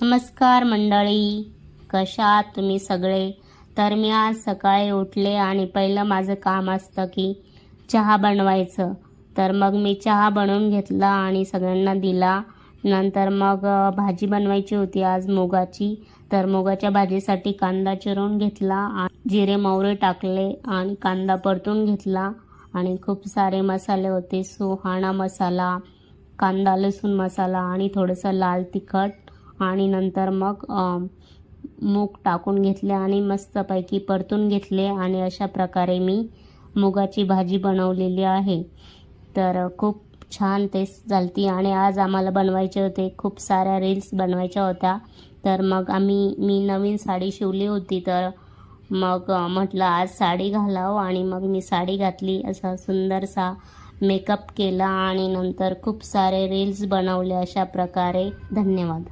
नमस्कार मंडळी, कशा आहात तुम्ही सगळे? तर मी आज सकाळी उठले आणि पहिलं माझं काम असतं की चहा बनवायचं. तर मग मी चहा बनवून घेतला आणि सगळ्यांना दिला. नंतर मग भाजी बनवायची होती आज मुगाची. तर मुगाच्या भाजीसाठी कांदा चिरून घेतला, जिरे मोहरी टाकले आणि कांदा परतून घेतला आणि खूप सारे मसाले होते. सुहाणा मसाला, कांदा लसूण मसाला आणि थोडंसं लाल तिखट आणि नंतर मग मूग टाकून घेतले आणि मस्तपैकी परतून घेतले आणि अशा प्रकारे मी मुगाची भाजी बनवलेली आहे. तर खूप छान टेस्ट झालती आणि आज आम्हाला बनवायचे होते, खूप साऱ्या रील्स बनवायच्या होत्या. तर मग मी नवीन साडी शिवली होती, तर मग म्हटलं आज साडी घालावं आणि मग मी साडी घातली. असा सुंदरसा मेकअप केला आणि नंतर खूप सारे रील्स बनवले अशा प्रकारे. धन्यवाद.